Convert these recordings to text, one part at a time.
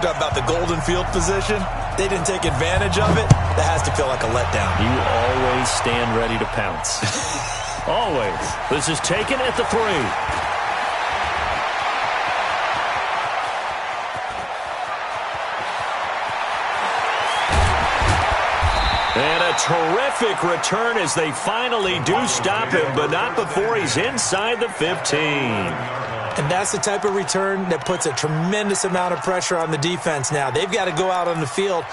About the golden field position, they didn't take advantage of it. That has to feel like a letdown. You always stand ready to pounce. Always. This is taken at the 3. And a terrific return as they finally do stop him, but not before he's inside the 15. And that's the type of return that puts a tremendous amount of pressure on the defense now. They've got to go out on the field.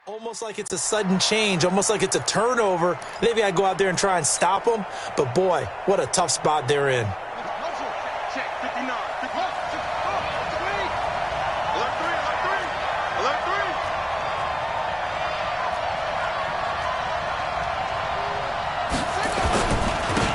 Almost like it's a sudden change, almost like it's a turnover. Maybe I go out there and try and stop them, but boy, what a tough spot they're in.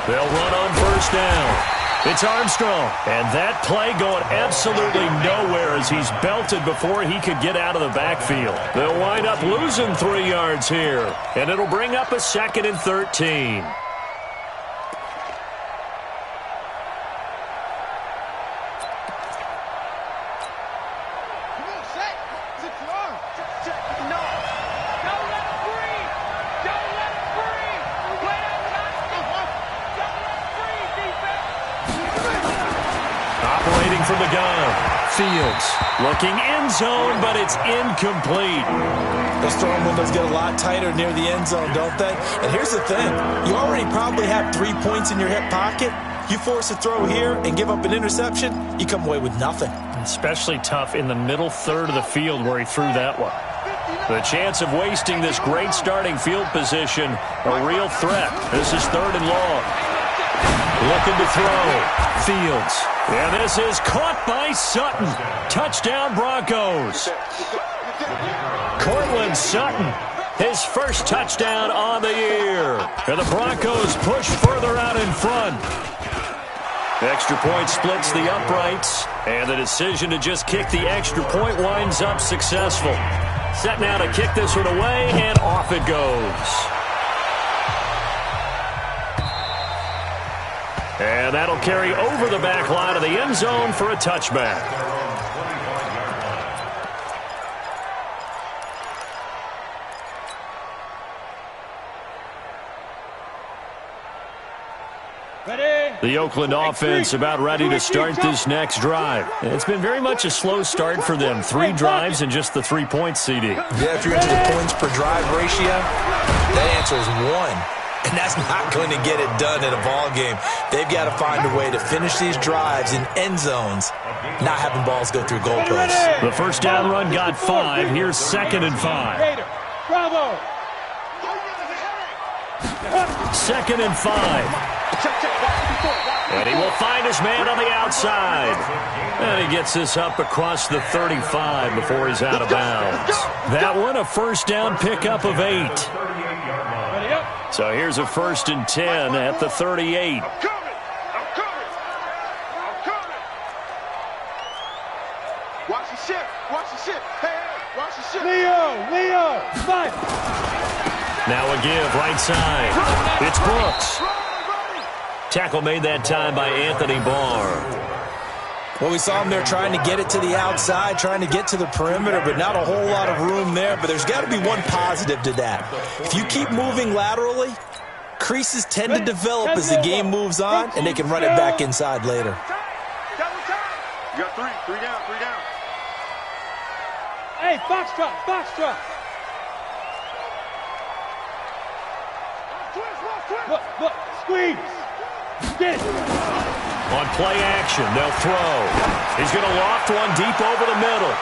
They'll run on first down. It's Armstrong, and that play going absolutely nowhere as he's belted before he could get out of the backfield. They'll wind up losing 3 yards here, and it'll bring up a 2nd and 13. From the gun, Fields looking end zone, but it's incomplete. Those throwing windows get a lot tighter near the end zone, don't they? And here's the thing. You already probably have 3 points in your hip pocket. You force a throw here and give up an interception, you come away with nothing. Especially tough in the middle third of the field where he threw that one. The chance of wasting this great starting field position, a real threat. This is 3rd and long. Looking to throw. Fields. And this is caught by Sutton. Touchdown, Broncos. Cortland Sutton, his first touchdown on the year. And the Broncos push further out in front. Extra point splits the uprights. And the decision to just kick the extra point winds up successful. Set now to kick this one away, and off it goes. And that'll carry over the back line of the end zone for a touchback. The Oakland offense about ready to start this next drive. It's been very much a slow start for them. 3 drives and just the 3-point CD. Yeah, if you're into the points per drive ratio, That answer is 1. And that's not going to get it done in a ball game. They've got to find a way to finish these drives in end zones, not having balls go through goalposts. The first down run got 5. Here's 2nd and 5. Bravo. 2nd and 5. And he will find his man on the outside. And he gets this up across the 35 before he's out of bounds. That one, a first down pickup of 8. So here's a 1st and 10 at the 38. Watch the ship. Watch the ship. Hey, watch the ship. Leo, fight. Now a give, right side. It's Brooks. Tackle made that time by Anthony Barr. Well, we saw him there trying to get it to the outside, trying to get to the perimeter, but not a whole lot of room there. But there's got to be one positive to that. If you keep moving laterally, creases tend to develop as the game moves on, and they can run it back inside later. You got 3 down. Hey, foxtrot. Look, squeeze. Get it. On play action, they'll throw. He's going to loft one deep over the middle.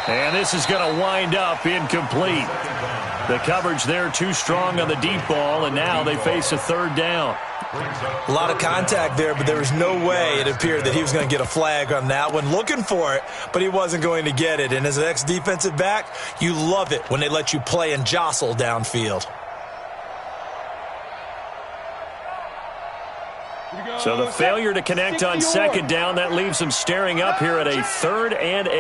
And this is going to wind up incomplete. The coverage there too strong on the deep ball, and now they face a 3rd down. A lot of contact there, but there was no way it appeared that he was going to get a flag on that one. Looking for it, but he wasn't going to get it. And as an ex-defensive back, you love it when they let you play and jostle downfield. So the failure to connect on 2nd down, that leaves them staring up here at a 3rd and 8.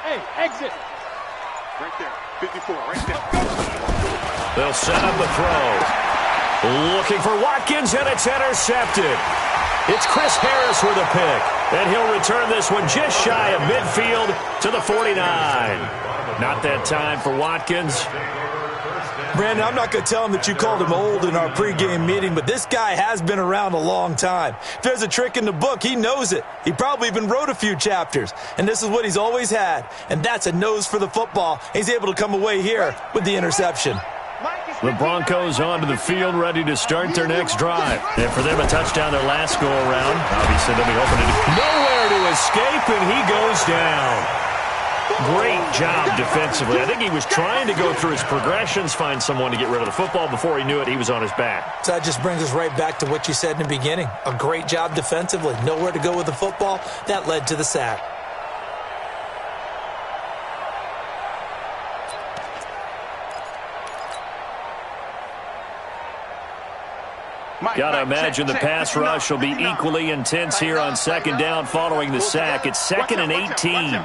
Hey, exit. Right there, 54, right there. They'll set up the throw. Looking for Watkins, and it's intercepted. It's Chris Harris with a pick, and he'll return this one just shy of midfield to the 49. Not that time for Watkins. Brandon, I'm not going to tell him that you called him old in our pregame meeting, but this guy has been around a long time. If there's a trick in the book, he knows it. He probably even wrote a few chapters, and this is what he's always had, and that's a nose for the football. He's able to come away here with the interception. The Broncos onto the field, ready to start their next drive. And for them, a touchdown their last go-around. Obviously, they'll be hoping to do nowhere to escape, and he goes down. Great job defensively. I think he was trying to go through his progressions, find someone to get rid of the football. Before he knew it, he was on his back. So that just brings us right back to what you said in the beginning. A great job defensively. Nowhere to go with the football. That led to the sack. Got to imagine the pass rush will be equally intense here on 2nd down following the sack. It's 2nd and 18.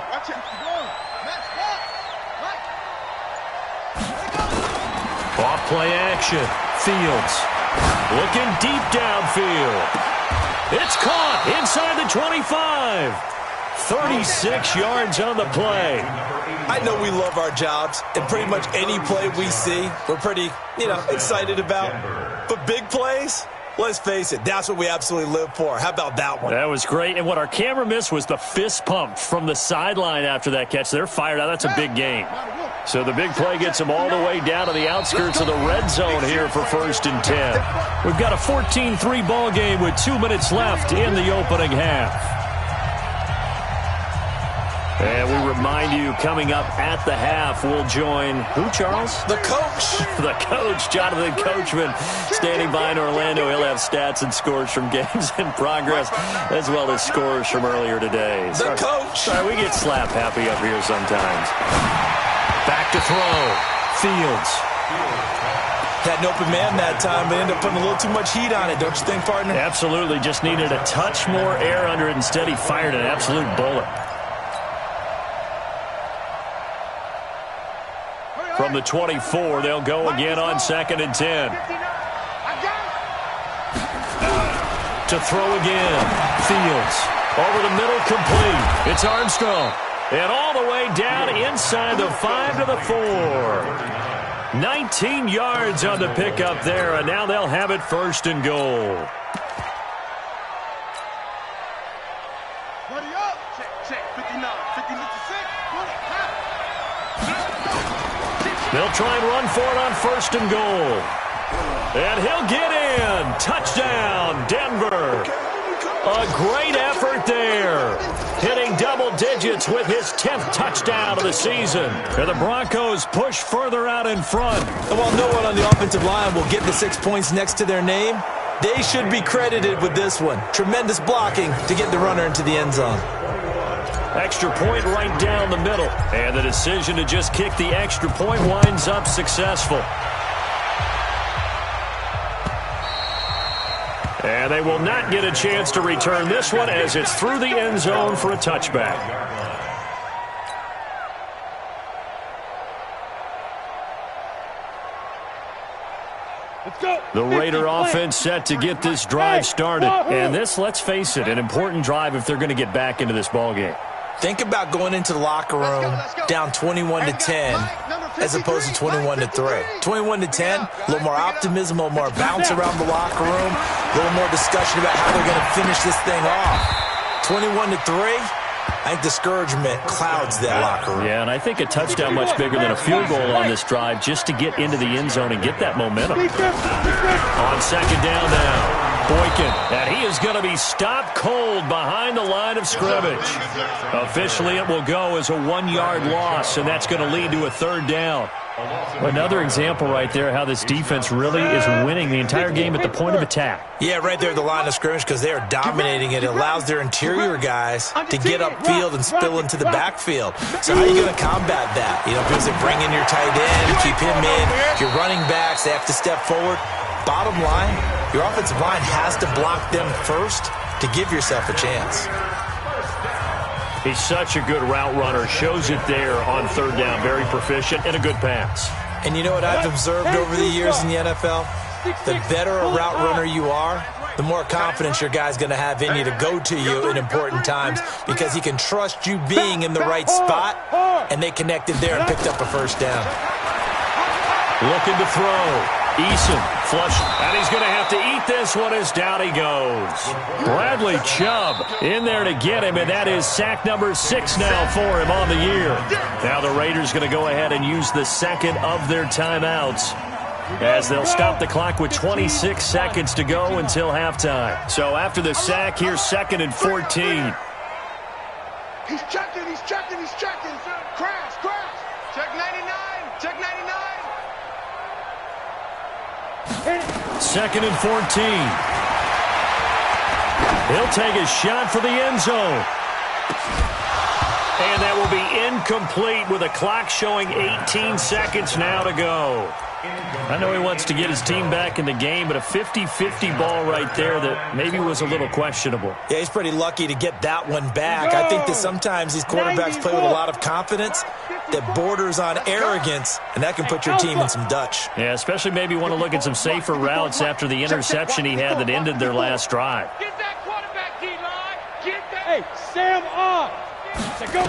Off play action. Fields looking deep downfield. It's caught inside the 25. 36 yards on the play. I know we love our jobs, and pretty much any play we see, we're pretty, excited about. But big plays, let's face it, that's what we absolutely live for. How about that one? That was great. And what our camera missed was the fist pump from the sideline after that catch. They're fired out. That's a big game. So the big play gets them all the way down to the outskirts of the red zone here for 1st and 10. We've got a 14-3 ball game with 2 minutes left in the opening half. And we remind you, coming up at the half, we'll join who, Charles? The coach. The coach, Jonathan Coachman, standing by in Orlando. He'll have stats and scores from games in progress, as well as scores from earlier today. The coach. Sorry, we get slap happy up here sometimes. Back to throw. Fields. Had an open man that time, but ended up putting a little too much heat on it, don't you think, partner? Absolutely. Just needed a touch more air under it. Instead, he fired an absolute bullet. From the 24, they'll go again on 2nd and 10. To throw again. Fields. Over the middle, complete. It's Armstrong. And all the way down inside the 5 to the 4. 19 yards on the pickup there, and now they'll have it 1st and goal. Check, 54. They'll try and run for it on 1st and goal. And he'll get in. Touchdown, Denver. A great effort there. Hitting double digits with his 10th touchdown of the season. And the Broncos push further out in front. And while no one on the offensive line will get the 6 points next to their name, they should be credited with this one. Tremendous blocking to get the runner into the end zone. Extra point right down the middle. And the decision to just kick the extra point winds up successful. And they will not get a chance to return this one as it's through the end zone for a touchback. The Raider offense set to get this drive started. And this, let's face it, an important drive if they're going to get back into this ballgame. Think about going into the locker room down 21-10 as opposed to 21-3. 21-10, a little more optimism, a little more bounce around the locker room, a little more discussion about how they're going to finish this thing off. 21-3, I think discouragement clouds that locker room. Yeah, and I think a touchdown much bigger than a field goal on this drive just to get into the end zone and get that momentum. On 2nd down now. Boykin, and he is going to be stopped cold behind the line of scrimmage. Officially, it will go as a 1-yard loss, and that's going to lead to a 3rd down. Another example right there how this defense really is winning the entire game at the point of attack. Yeah, right there at the line of scrimmage because they are dominating it. It allows their interior guys to get upfield and spill into the backfield. So how are you going to combat that? You know, because they bring in your tight end, keep him in, your running backs, they have to step forward. Bottom line, your offensive line has to block them first to give yourself a chance. He's such a good route runner. Shows it there on 3rd down. Very proficient and a good pass. And you know what I've observed over the years in the NFL? The better a route runner you are, the more confidence your guy's going to have in you to go to you in important times because he can trust you being in the right spot, and they connected there and picked up a 1st down. Looking to throw. Eason flush, and he's going to have to eat this one as down he goes. Bradley Chubb in there to get him, and that is sack number 6 now for him on the year. Now the Raiders going to go ahead and use the 2nd of their timeouts as they'll stop the clock with 26 seconds to go until halftime. So after the sack, here's 2nd and 14. He's checking, he's checking, he's checking. Crash, crash. Check 99, check 99. 2nd and 14. He'll take a shot for the end zone. And that will be incomplete with a clock showing 18 seconds now to go. I know he wants to get his team back in the game, but a 50-50 ball right there that maybe was a little questionable. Yeah, he's pretty lucky to get that one back. I think that sometimes these quarterbacks play with a lot of confidence that borders on arrogance, and that can put your team in some Dutch. Yeah, especially maybe want to look at some safer routes after the interception he had that ended their last drive. Get that quarterback, D-line. Get that. Hey, Sam on. Go.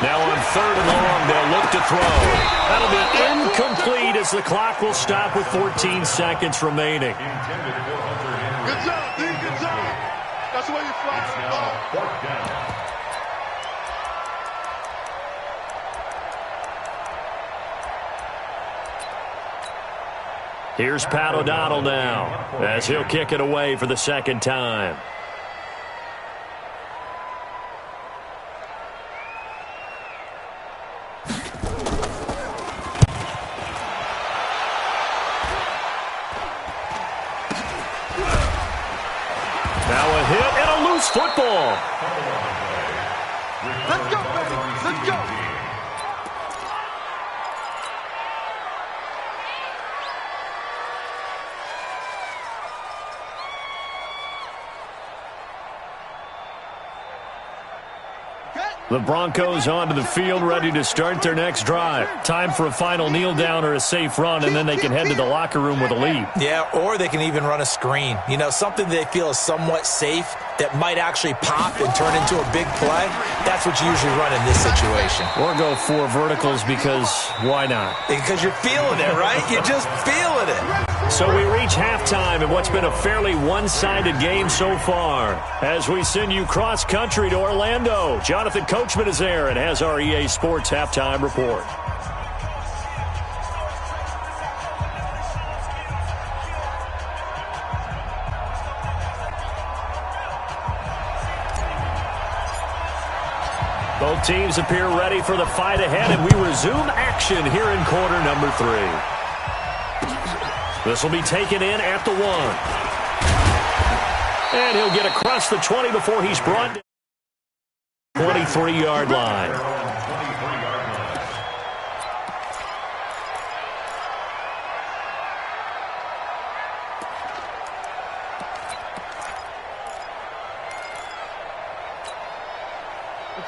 Now on 3rd and long, they'll look to throw. That'll be incomplete as the clock will stop with 14 seconds remaining. Good job, D. Good job. That's the way you fly the ball. Here's Pat O'Donnell now as he'll kick it away for the 2nd time. Now a hit and a loose football. Let's go, baby. Let's go. The Broncos onto the field, ready to start their next drive. Time for a final kneel down or a safe run, and then they can head to the locker room with a lead. Yeah, or they can even run a screen. You know, something they feel is somewhat safe that might actually pop and turn into a big play. That's what you usually run in this situation. Or go 4 verticals because why not? Because you're feeling it, right? You're just feeling it. So we reach halftime in what's been a fairly one-sided game so far. As we send you cross-country to Orlando, Jonathan Coachman is there and has our EA Sports halftime report. Both teams appear ready for the fight ahead, and we resume action here in quarter number 3. This will be taken in at the 1. And he'll get across the 20 before he's brought down the 23-yard line.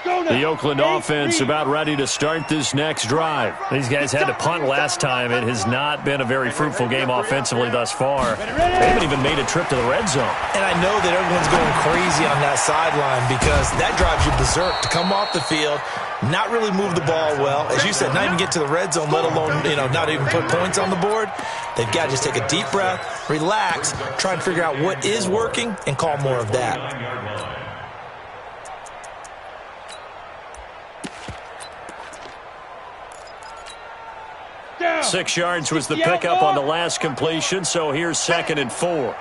The Oakland offense about ready to start this next drive. These guys had to punt last time. It has not been a very fruitful game offensively thus far. They haven't even made a trip to the red zone. And I know that everyone's going crazy on that sideline because that drives you berserk to come off the field, not really move the ball well. As you said, not even get to the red zone, let alone, not even put points on the board. They've got to just take a deep breath, relax, try and figure out what is working and call more of that. 6 yards was the pickup on the last completion, so here's 2nd and 4.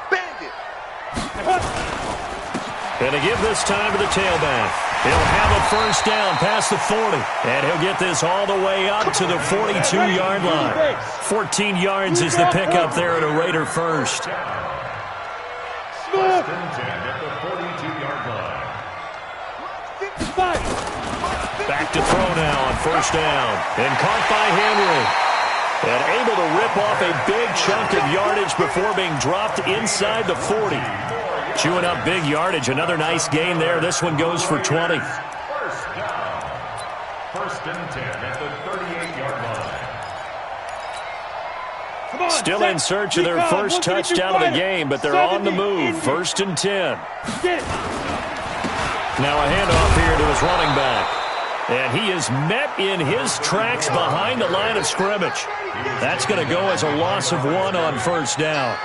Going to give this time to the tailback. He'll have a first down past the 40, and he'll get this all the way up to the 42-yard line. 14 yards is the pickup there at a Raider first. First and 10 at the 42-yard line. Back to throw now on first down, and caught by Henry. And able to rip off a big chunk of yardage before being dropped inside the 40. Chewing up big yardage. Another nice gain there. This one goes for 20. First down. First and 10 at the 38-yard line. Still in search of their first touchdown of the game, but they're on the move. First and 10. Now a handoff here to his running back. And he is met in his tracks behind the line of scrimmage. That's going to go as a loss of 1 on first down.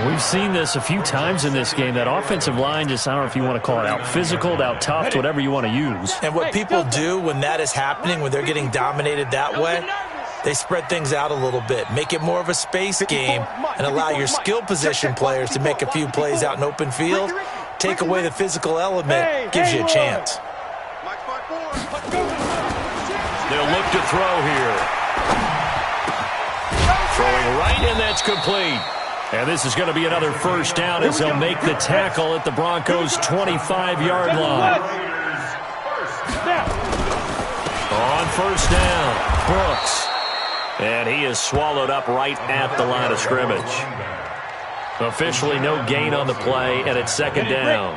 We've seen this a few times in this game. That offensive line just, I don't know if you want to call it out-physicaled, out-toughed, whatever you want to use. And what people do when that is happening, when they're getting dominated that way, they spread things out a little bit, make it more of a space game, and allow your skill position players to make a few plays out in open field. Take away the physical element, gives you a chance. They'll look to throw here. Throwing right in, that's complete. And this is going to be another first down as they'll make the tackle at the Broncos' 25-yard line. On first down, Brooks. And he is swallowed up right at the line of scrimmage. Officially no gain on the play, and it's 2nd down.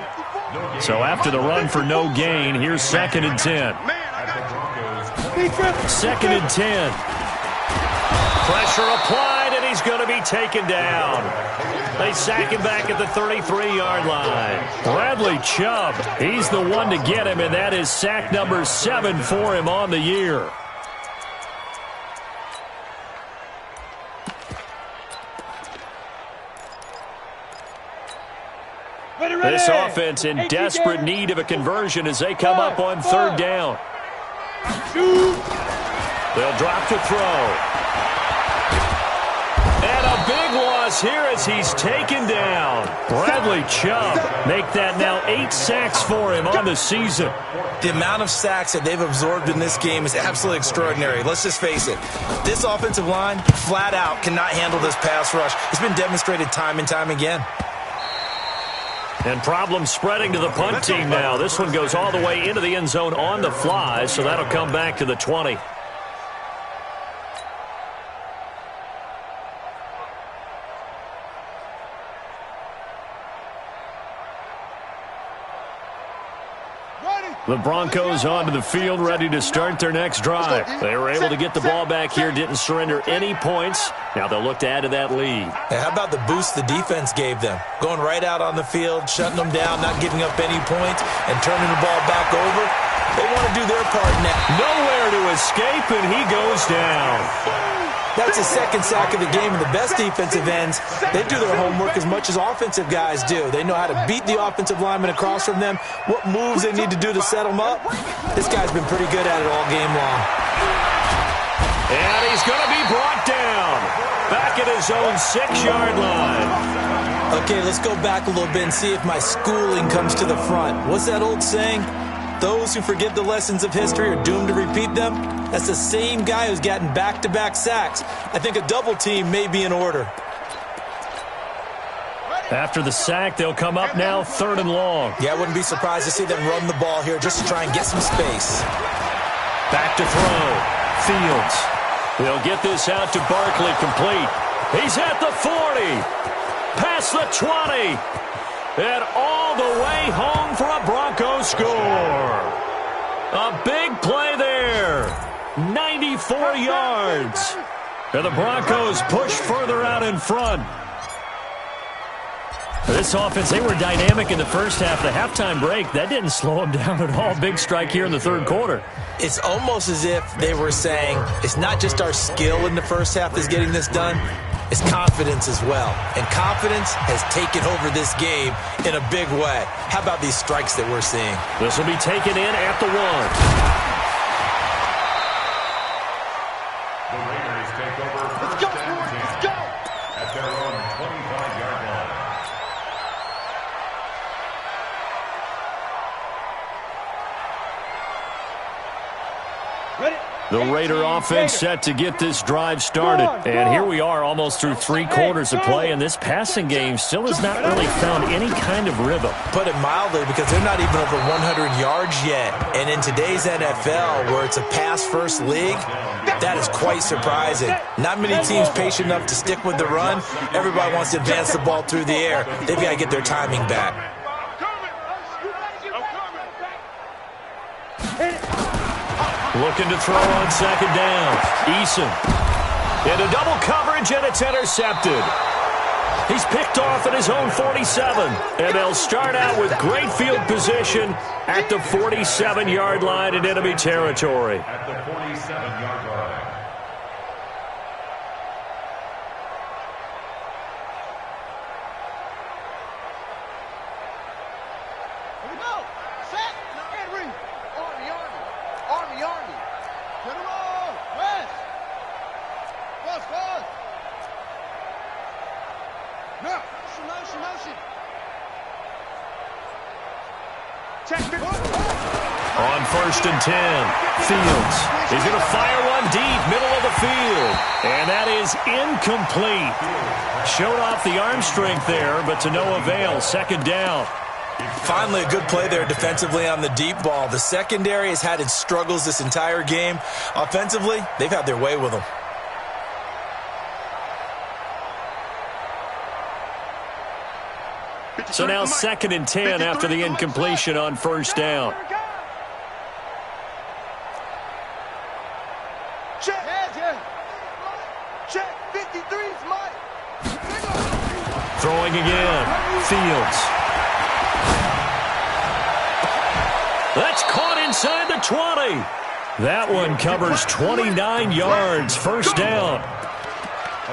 So after the run for no gain, here's 2nd and 10. 2nd and 10. Pressure applied, and he's going to be taken down. They sack him back at the 33-yard line. Bradley Chubb, he's the one to get him, and that is sack number 7 for him on the year. This offense in desperate need of a conversion as they come up on 3rd down. They'll drop to throw. And a big loss here as he's taken down. Bradley Chubb make that now 8 sacks for him on the season. The amount of sacks that they've absorbed in this game is absolutely extraordinary. Let's just face it. This offensive line, flat out, cannot handle this pass rush. It's been demonstrated time and time again. And problems spreading to the punt team now. This one goes all the way into the end zone on the fly, so that'll come back to the 20. The Broncos onto the field, ready to start their next drive. They were able to get the ball back here, didn't surrender any points. Now they'll look to add to that lead. And how about the boost the defense gave them? Going right out on the field, shutting them down, not giving up any points, and turning the ball back over. They want to do their part now. Nowhere to escape, and he goes down. That's his second sack of the game, and the best defensive ends, they do their homework as much as offensive guys do. They know how to beat the offensive lineman across from them, what moves they need to do to set them up. This guy's been pretty good at it all game long. And he's going to be brought down. Back at his own 6-yard line. Okay, let's go back a little bit and see if my schooling comes to the front. What's that old saying? Those who forget the lessons of history are doomed to repeat them. That's the same guy who's gotten back-to-back sacks. I think a double team may be in order. After the sack, they'll come up now 3rd and long. Yeah, I wouldn't be surprised to see them run the ball here just to try and get some space. Back to throw. Fields. They'll get this out to Barkley complete. He's at the 40. Past the 20. And all the way home for a Broncos score. A big play there. 94 yards. And the Broncos push further out in front. This offense, they were dynamic in the first half. The halftime break, that didn't slow them down at all. Big strike here in the 3rd quarter. It's almost as if they were saying, it's not just our skill in the first half that's getting this done, it's confidence as well. And confidence has taken over this game in a big way. How about these strikes that we're seeing? This will be taken in at the 1. The Raiders take over first and 10 at their own 25-yard line. The Raider offense set to get this drive started. And here we are almost through 3 quarters of play, and this passing game still has not really found any kind of rhythm. Put it mildly, because they're not even over 100 yards yet. And in today's NFL, where it's a pass-first league, that is quite surprising. Not many teams patient enough to stick with the run. Everybody wants to advance the ball through the air. They've got to get their timing back. Looking to throw on 2nd down. Eason. Into double coverage, and it's intercepted. He's picked off at his own 47. And they'll start out with great field position at the 47-yard line in enemy territory. At the 47-yard line. On 1st and 10, Fields is going to fire one deep, middle of the field. And that is incomplete. Showed off the arm strength there, but to no avail. 2nd down. Finally, a good play there defensively on the deep ball. The secondary has had its struggles this entire game. Offensively, they've had their way with them. So now 2nd and 10 after the incompletion on 1st down. Throwing again. Fields. That's caught inside the 20. That one covers 29 yards. 1st down.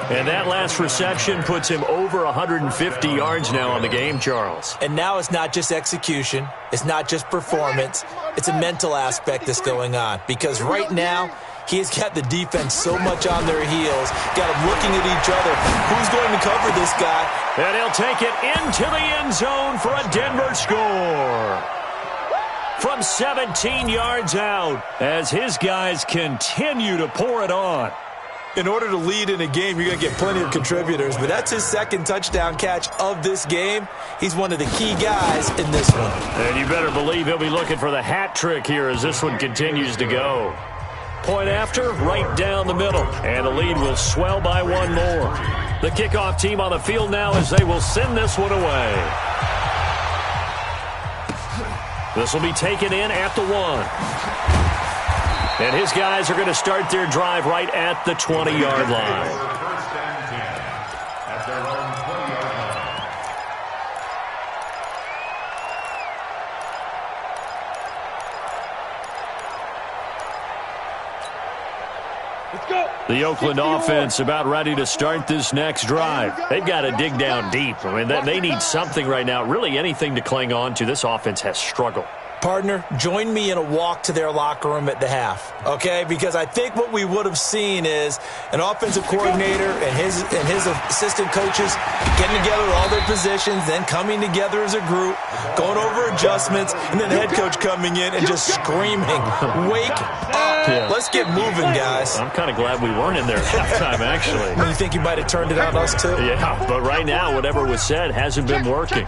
And that last reception puts him over 150 yards now on the game, Charles. And now it's not just execution. It's not just performance. It's a mental aspect that's going on. Because right now, he has got the defense so much on their heels, got them looking at each other. Who's going to cover this guy? And he'll take it into the end zone for a Denver score. From 17 yards out, as his guys continue to pour it on. In order to lead in a game, you're going to get plenty of contributors, but that's his 2nd touchdown catch of this game. He's one of the key guys in this one. And you better believe he'll be looking for the hat trick here as this one continues to go. Point after, right down the middle, and the lead will swell by 1 more. The kickoff team on the field now as they will send this one away. This will be taken in at the 1. And his guys are going to start their drive right at the 20-yard line. First and 10 at their own 20-yard line. The Oakland offense about ready to start this next drive. They've got to dig down deep. I mean, they need something right now, really anything to cling on to. This offense has struggled. Partner, join me in a walk to their locker room at the half, okay? Because I think what we would have seen is an offensive coordinator and his assistant coaches getting together with all their positions, then coming together as a group, going over adjustments, and then the head coach coming in and just screaming, "Wake up! Yeah. Let's get moving, guys." I'm kind of glad we weren't in there at halftime, actually. You think you might have turned it on us, too? Yeah, but right now, whatever was said hasn't been working.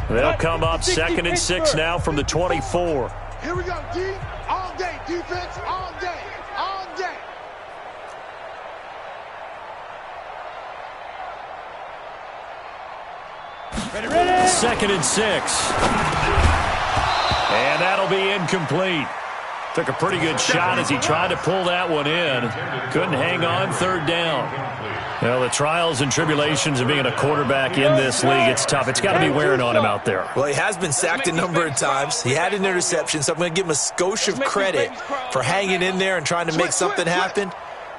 They'll come up 2nd and 6 now from the 24. Here we go, D. All day. Defense, all day. All day. Ready. 2nd and 6. And that'll be incomplete. Took a pretty good shot as he tried to pull that one in. Couldn't hang on, 3rd down. Well, the trials and tribulations of being a quarterback in this league, it's tough. It's got to be wearing on him out there. Well, he has been sacked a number of times. He had an interception, so I'm going to give him a skosh of credit for hanging in there and trying to make something happen,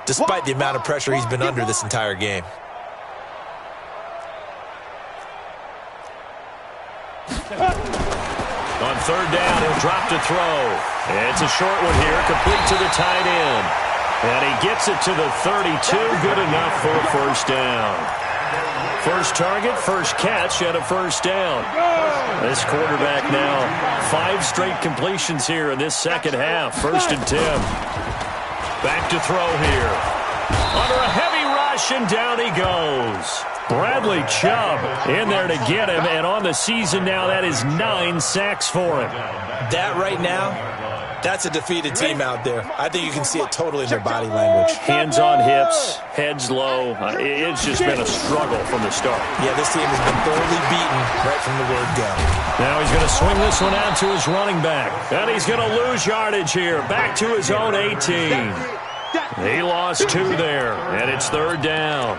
despite the amount of pressure he's been under this entire game. On 3rd down, he'll drop to throw. It's a short one here, complete to the tight end. And he gets it to the 32, good enough for a 1st down. First target, first catch, and a 1st down. This quarterback now, 5 straight completions here in this second half. 1st and 10. Back to throw here. Under a heavy rush, and down he goes. Bradley Chubb in there to get him, and on the season now, that is 9 sacks for him. That right now, that's a defeated team out there. I think you can see it totally in their body language. Hands on hips, heads low. It's just been a struggle from the start. Yeah, this team has been thoroughly beaten right from the word go. Now he's going to swing this one out to his running back. And he's going to lose yardage here. Back to his own 18. He lost 2 there, and it's 3rd down.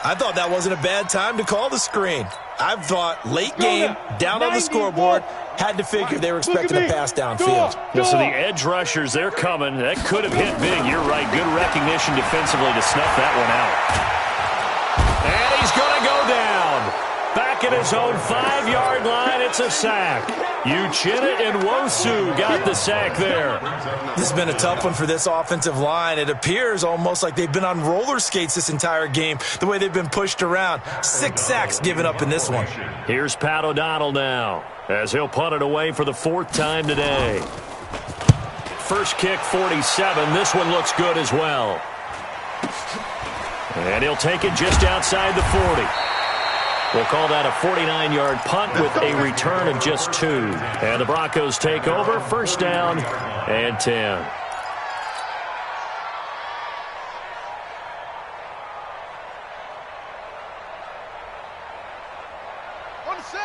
I thought that wasn't a bad time to call the screen. I thought late game, down on the scoreboard, had to figure they were expecting a pass downfield. Well, so the edge rushers, they're coming. That could have hit big. You're right. Good recognition defensively to snuff that one out. And he's going to go down. Back at his own 5-yard line, it's a sack. Uchenna and Nwosu got the sack there. This has been a tough one for this offensive line. It appears almost like they've been on roller skates this entire game, the way they've been pushed around. 6 sacks given up in this one. Here's Pat O'Donnell now, as he'll punt it away for the 4th time today. First kick, 47. This one looks good as well. And he'll take it just outside the 40. We'll call that a 49-yard punt with a return of just 2. And the Broncos take over, 1st down and 10.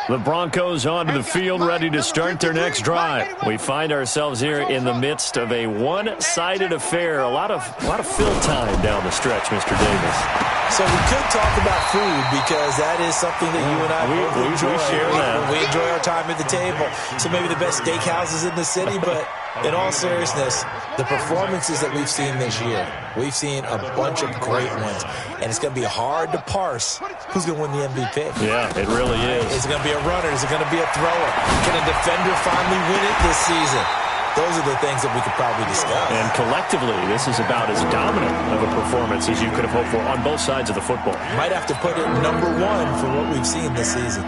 The Broncos onto the field, ready to start their next drive. We find ourselves here in the midst of a one-sided affair. A lot of fill time down the stretch, Mr. Davis. So we could talk about food because that is something that you and I both enjoy. We share that. We enjoy our time at the table. So maybe the best steakhouses in the city, but in all seriousness, the performances that we've seen this year, we've seen a bunch of great ones. And it's going to be hard to parse who's going to win the MVP. Yeah, it really is. Is it going to be a runner? Is it going to be a thrower? Can a defender finally win it this season? Those are the things that we could probably discuss. And collectively, this is about as dominant of a performance as you could have hoped for on both sides of the football. Might have to put it #1 for what we've seen this season.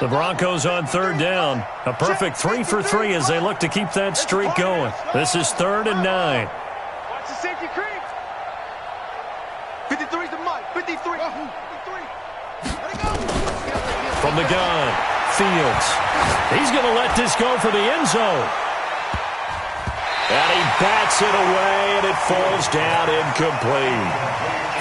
The Broncos on 3rd down. A perfect 3 for 3 as they look to keep that streak going. This is 3rd and 9. Watch the safety creep. 53's the mic. 53. 53. Let it go. From the gun, Fields. He's going to let this go for the end zone. And he bats it away, and it falls down incomplete.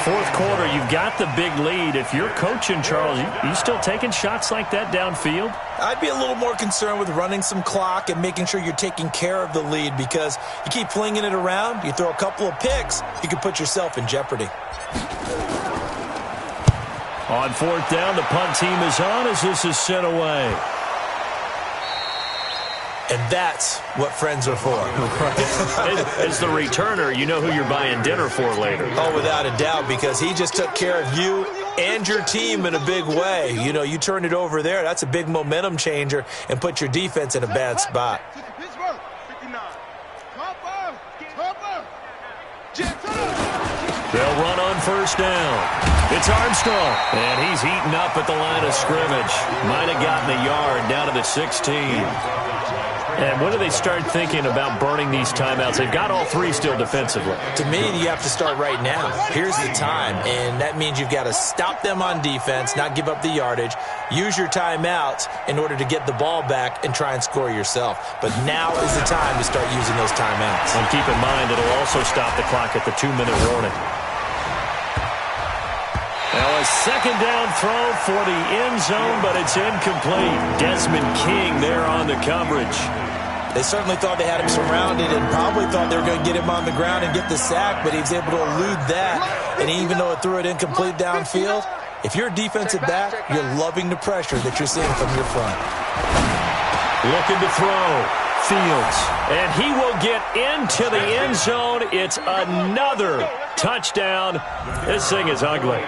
Fourth quarter, you've got the big lead. If you're coaching, Charles, you still taking shots like that downfield? I'd be a little more concerned with running some clock and making sure you're taking care of the lead, because you keep flinging it around, you throw a couple of picks, you can put yourself in jeopardy. On fourth down, the punt team is on as this is sent away. And that's what friends are for. As the returner, you know who you're buying dinner for later. Oh, without a doubt, because he just took care of you and your team in a big way. You know, you turned it over there. That's a big momentum changer and put your defense in a bad spot. They'll run on first down. It's Armstrong, and he's heating up at the line of scrimmage. Might have gotten a yard down to the 16. And when do they start thinking about burning these timeouts? They've got all three still defensively. To me, you have to start right now. Here's the time, and that means you've got to stop them on defense, not give up the yardage, use your timeouts in order to get the ball back and try and score yourself. But now is the time to start using those timeouts. And keep in mind, it'll also stop the clock at the 2-minute warning. Now a second down throw for the end zone, but it's incomplete. Desmond King there on the coverage. They certainly thought they had him surrounded and probably thought they were going to get him on the ground and get the sack, but he was able to elude that. And even though it threw it incomplete downfield, if you're a defensive back, you're loving the pressure that you're seeing from your front. Looking to throw. Fields. And he will get into the end zone. It's another touchdown. This thing is ugly.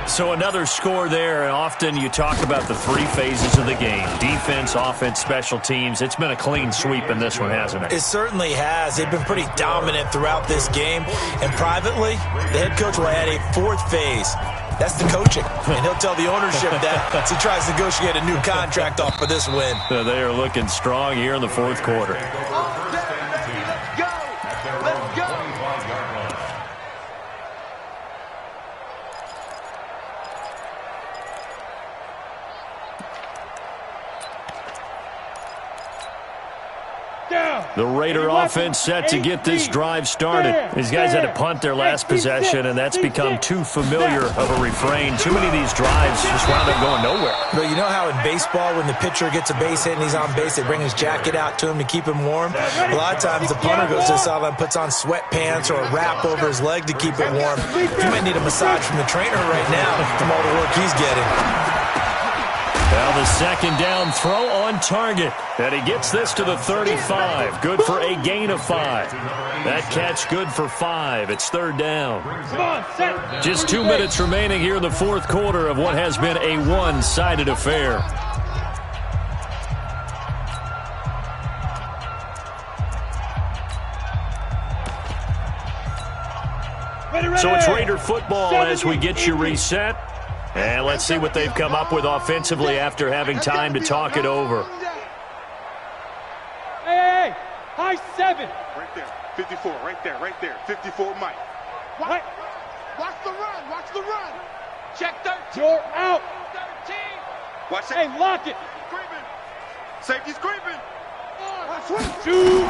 So another score there, and often you talk about the three phases of the game. Defense, offense, special teams. It's been a clean sweep in this one, hasn't it? It certainly has. They've been pretty dominant throughout this game. And privately, the head coach will add a fourth phase. That's the coaching. And he'll tell the ownership that as he tries to negotiate a new contract off for this win. So they are looking strong here in the fourth quarter. The Raider offense set to get this drive started. These guys had to punt their last possession, and that's become too familiar of a refrain. Too many of these drives just wound up going nowhere. But you know how in baseball, when the pitcher gets a base hit and he's on base, they bring his jacket out to him to keep him warm? A lot of times the punter goes to the sideline, puts on sweatpants or a wrap over his leg to keep it warm. He might need a massage from the trainer right now from all the work he's getting. Well, the second down throw on target. And he gets this to the 35. Good for a gain of 5. That catch good for 5. It's third down. Just 2 minutes remaining here in the fourth quarter of what has been a one-sided affair. So it's Raider football as we get you reset. And let's see what they've come up with offensively after having time to talk it over. Hey, high 7. Right there, 54, right there, 54 Mike. Watch the run. Check 13. You're out. 13. Watch it. Hey, lock it. Creeping. Safety's creeping. Two.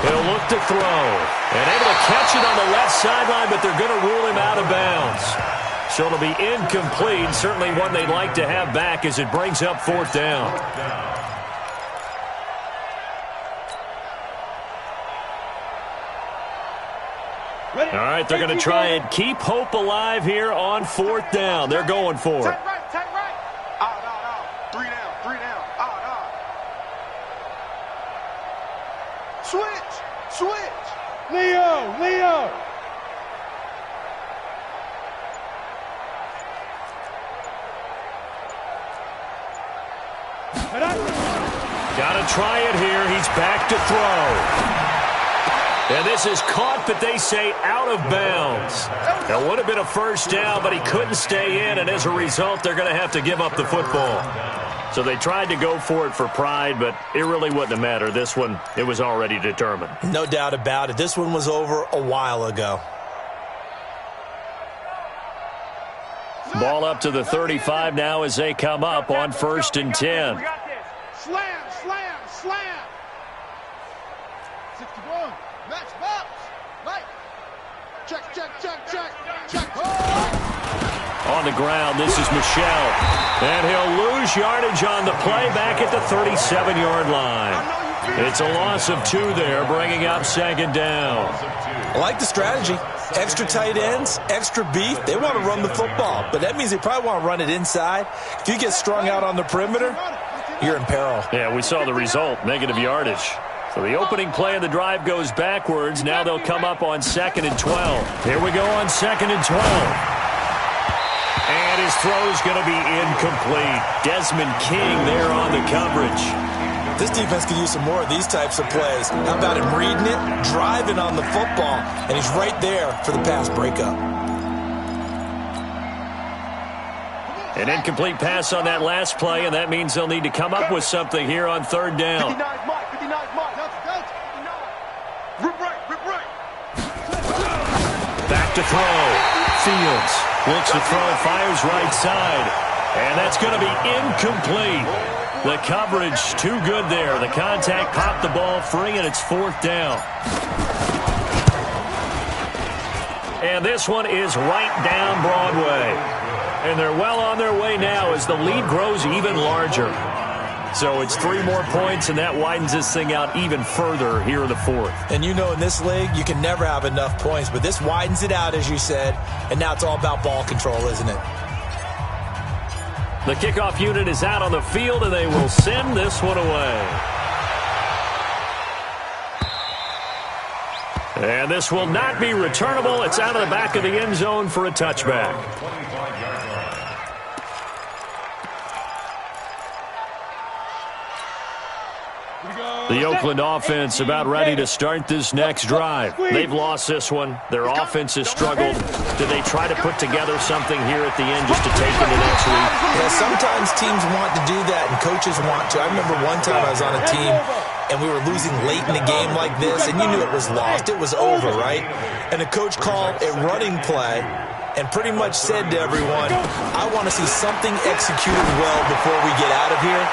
He'll look to throw. And able to catch it on the left sideline, but they're going to rule him out of bounds. So it'll be incomplete, certainly one they'd like to have back as it brings up fourth down. All right, they're going to try and keep hope alive here on fourth down. They're going for it. Tight right. Out. 3 down. Out. Switch. Leo. Got to try it here. He's back to throw. And this is caught, but they say out of bounds. That would have been a first down, but he couldn't stay in, and as a result, they're going to have to give up the football. So they tried to go for it for pride, but it really wouldn't have mattered. This one, it was already determined. No doubt about it. This one was over a while ago. Ball up to the 35 now as they come up on 1st and 10. Slam. 61. Match box. Mike. On the ground, this is Michel. And he'll lose yardage on the play back at the 37-yard line. It's a loss of 2 there, bringing up second down. I like the strategy. Extra tight ends, extra beef. They want to run the football, but that means they probably want to run it inside. If you get strung out on the perimeter, you're in peril. Yeah, we saw the result, negative yardage. So the opening play of the drive goes backwards. Now they'll come up on 2nd and 12. Here we go on 2nd and 12. And his throw's going to be incomplete. Desmond King there on the coverage. This defense could use some more of these types of plays. How about him reading it, driving on the football, and he's right there for the pass breakup. An incomplete pass on that last play, and that means they'll need to come up with something here on 3rd down. 59 Mike. Rip right. Back to throw. Fields looks to throw, fires right side. And that's going to be incomplete. The coverage too good there. The contact popped the ball free, and it's 4th down. And this one is right down Broadway. And they're well on their way now as the lead grows even larger. So it's 3 more points, and that widens this thing out even further here in the 4th. And you know in this league, you can never have enough points, but this widens it out, as you said, and now it's all about ball control, isn't it? The kickoff unit is out on the field, and they will send this one away. And this will not be returnable. It's out of the back of the end zone for a touchback. The Oakland offense about ready to start this next drive. They've lost this one. Their offense has struggled. Do they try to put together something here at the end just to take into next week? Yeah, sometimes teams want to do that and coaches want to. I remember one time I was on a team and we were losing late in the game like this, and you knew it was lost. It was over, right? And the coach called a running play and pretty much said to everyone, I want to see something executed well before we get out of here.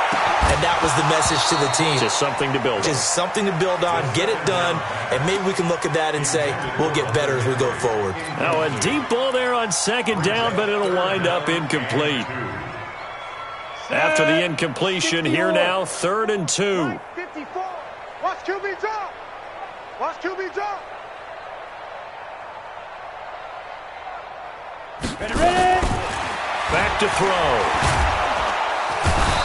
And that was the message to the team. Just something to build on. Just something to build on, get it done, and maybe we can look at that and say, we'll get better as we go forward. Now a deep ball there on 2nd down, but it'll wind up incomplete. After the incompletion, here now, 3rd and 2. 54. Watch QB drop. Watch QB drop. Ready. Back to throw.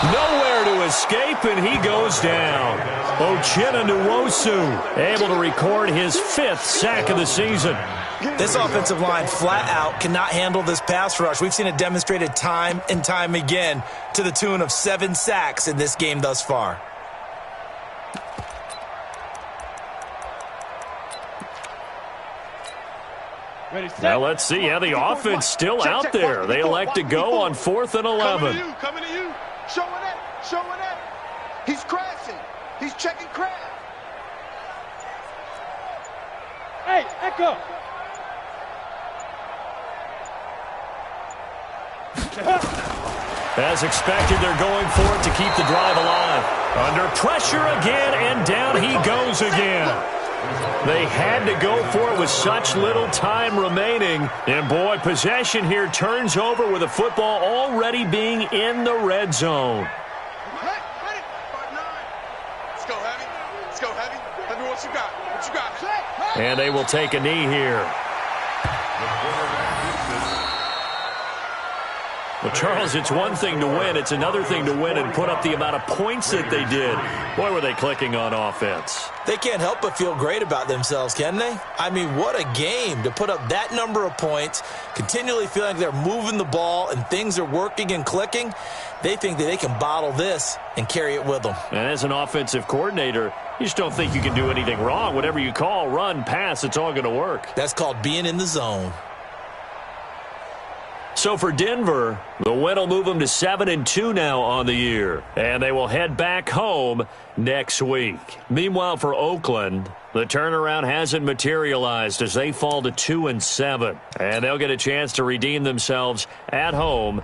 Nowhere to escape, and he goes down. Uchenna Nwosu able to record his 5th sack of the season. This offensive line flat out cannot handle this pass rush. We've seen it demonstrated time and time again to the tune of 7 sacks in this game thus far. Now let's see how the offense still out there. They elect to go on 4th and 11. Coming to you. Showing it. He's crashing. He's checking crash. Hey, Echo. As expected, they're going for it to keep the drive alive. Under pressure again, and down he goes again. They had to go for it with such little time remaining. And, boy, possession here turns over with the football already being in the red zone. Ready. 5-9. Let's go, Heavy. Let's go, Heavy. Heavy, what you got? And they will take a knee here. Well, Charles, it's one thing to win. It's another thing to win and put up the amount of points that they did. Boy, were they clicking on offense. They can't help but feel great about themselves, can they? I mean, what a game to put up that number of points, continually feeling like they're moving the ball and things are working and clicking. They think that they can bottle this and carry it with them. And as an offensive coordinator, you just don't think you can do anything wrong. Whatever you call, run, pass, it's all going to work. That's called being in the zone. So for Denver, the win will move them to 7-2 now on the year. And they will head back home next week. Meanwhile, for Oakland, the turnaround hasn't materialized as they fall to 2-7. And they'll get a chance to redeem themselves at home